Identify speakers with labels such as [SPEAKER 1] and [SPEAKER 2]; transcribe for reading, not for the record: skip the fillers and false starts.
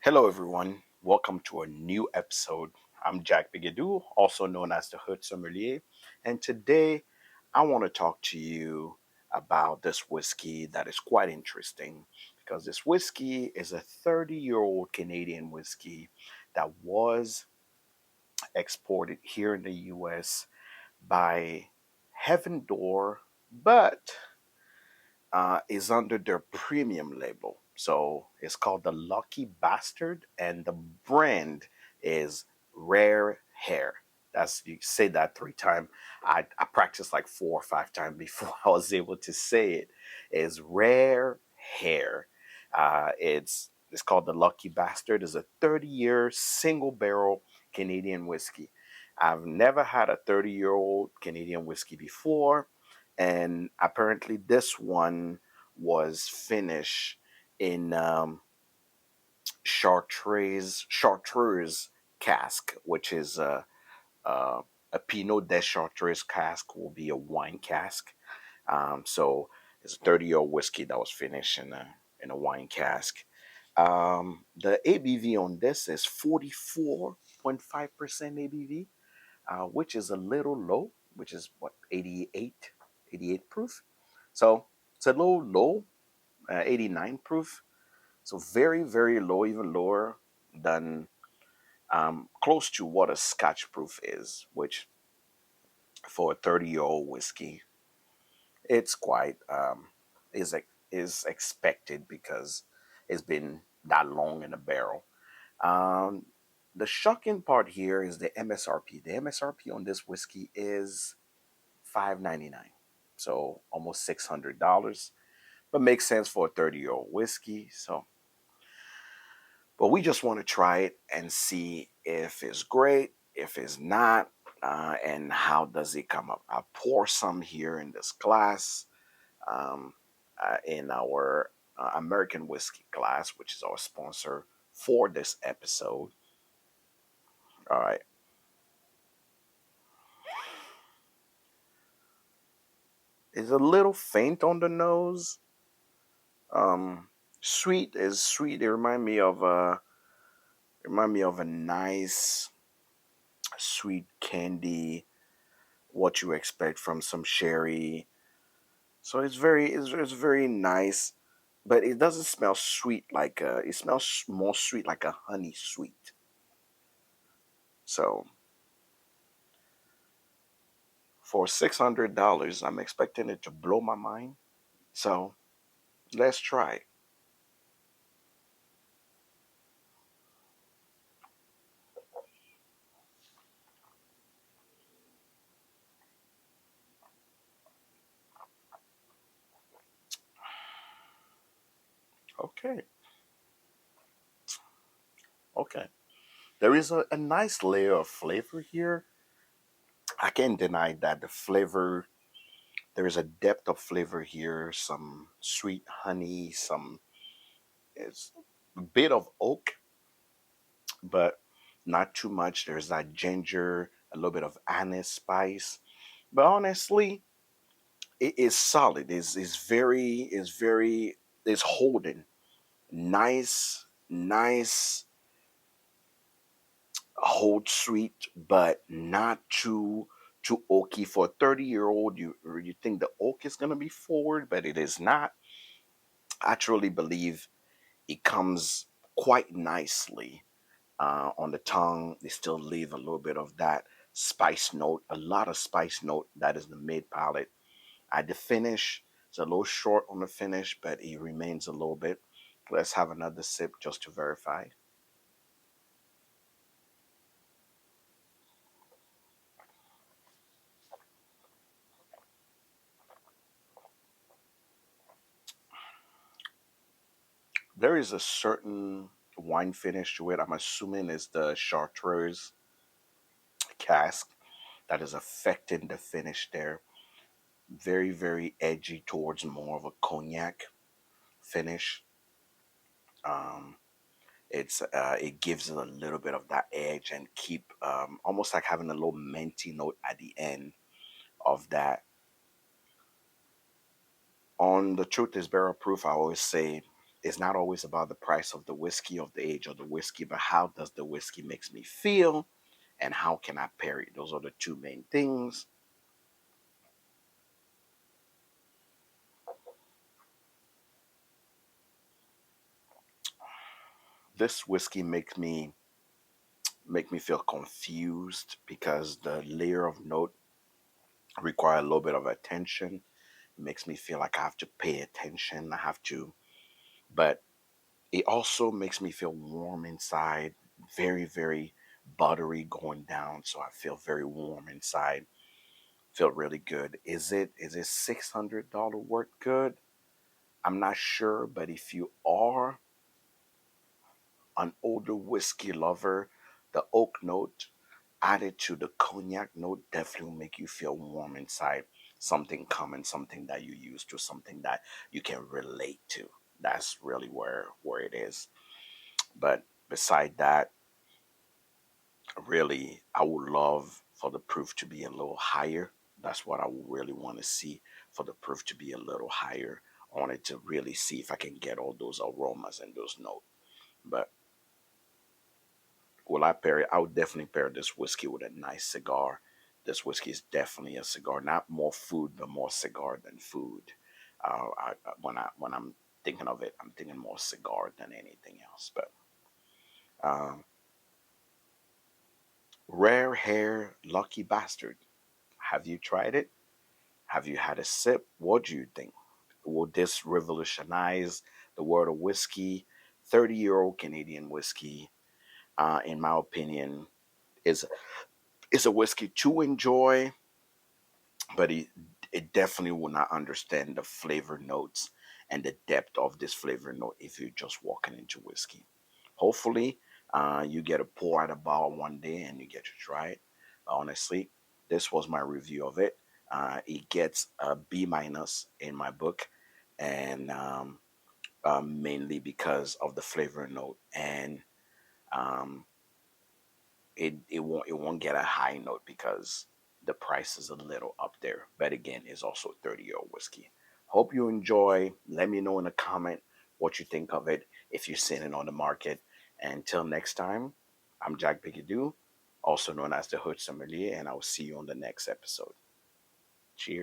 [SPEAKER 1] Hello, everyone. Welcome to a new episode. I'm Jack Bigadou, also known as the Hood Sommelier, and today I want to talk to you about this whiskey that is quite interesting because this whiskey is a 30-year-old Canadian whiskey that was exported here in the US by Heaven Door, but is under their premium label. So it's called the Lucky Bastard, and the brand is Rare Hair. That's you say that three times. I practiced like 4 or 5 times before I was able to say it. Is Rare Hair. It's called the Lucky Bastard. It's a 30-year single barrel Canadian whiskey. I've never had a 30-year-old Canadian whiskey before, and apparently this one was finished in chartreuse cask, which is a Pineau Des Charentes cask, will be a wine cask. So it's a 30-year-old whiskey that was finished in a wine cask. The ABV on this is 44.5% ABV, which is a little low, which is what, 88 proof. So it's a little low, 89 proof. So very, very low, even lower than close to what a Scotch proof is, which for a 30-year-old whiskey, it's quite is expected because it's been that long in a barrel. Um, the shocking part here is the MSRP. The MSRP on this whiskey is $5.99, so almost $600, but makes sense for a 30-year-old whiskey. So, but we just want to try it and see if it's great, if it's not, and how does it come up. I'll pour some here in this glass, um, in our American whiskey glass, which is our sponsor for this episode. All right. It's a little faint on the nose. Sweet is sweet. It remind me of a nice sweet candy, what you expect from some sherry. So it's very nice, but it doesn't smell sweet like it smells more sweet like a honey sweet. So for $600, I'm expecting it to blow my mind. So let's try. Okay, okay. There is a nice layer of flavor here. I can't deny that the flavor. There is a depth of flavor here. Some sweet honey. It's a bit of oak, but not too much. There's that ginger, a little bit of anise spice. But honestly, it is solid. Is holding. Nice, hold sweet, but not too oaky. For a 30-year-old, you think the oak is gonna be forward, but it is not. I truly believe it comes quite nicely on the tongue. They still leave a little bit of that spice note, a lot of spice note that is the mid palate. At the finish, it's a little short on the finish, but it remains a little bit. Let's have another sip just to verify. There is a certain wine finish to it. I'm assuming it's the chartreuse cask that is affecting the finish there. Very, very edgy towards more of a cognac finish. Um, it gives it a little bit of that edge and keep almost like having a little minty note at the end of that. On the truth is barrel proof, I always say it's not always about the price of the whiskey, of the age of the whiskey, but how does the whiskey makes me feel, and how can I pair it? Those are the two main things. This whiskey make me feel confused because the layer of note require a little bit of attention. It makes me feel like I have to pay attention. I have to, but it also makes me feel warm inside, very, very buttery going down. So I feel very warm inside. Feel really good. Is it $600 worth good? I'm not sure, but if you are an older whiskey lover, the oak note added to the cognac note definitely will make you feel warm inside. Something common, something that you used to, something that you can relate to. That's really where it is. But beside that, really, I would love for the proof to be a little higher. That's what I would really want to see, for the proof to be a little higher. I wanted to really see if I can get all those aromas and those notes. But will I pair it? I would definitely pair this whiskey with a nice cigar. This whiskey is definitely a cigar, not more food, but more cigar than food. When I'm thinking of it, I'm thinking more cigar than anything else. But um, Rare Hair Lucky Bastard. Have you tried it? Have you had a sip? What do you think? Will this revolutionize the world of whiskey? 30-year-old Canadian whiskey, in my opinion, is is a whiskey to enjoy, but it definitely will not understand the flavor notes and the depth of this flavor note if you're just walking into whiskey. Hopefully, you get a pour at a bar one day and you get to try it. Honestly, this was my review of it. It gets a B minus in my book, and mainly because of the flavor note, and um, it won't get a high note because the price is a little up there. But again, it's also 30-year-old whiskey. Hope you enjoy. Let me know in a comment what you think of it if you're seeing it on the market. And until next time, I'm Jack Bigadoo, also known as the Hood Sommelier, and I'll see you on the next episode. Cheers.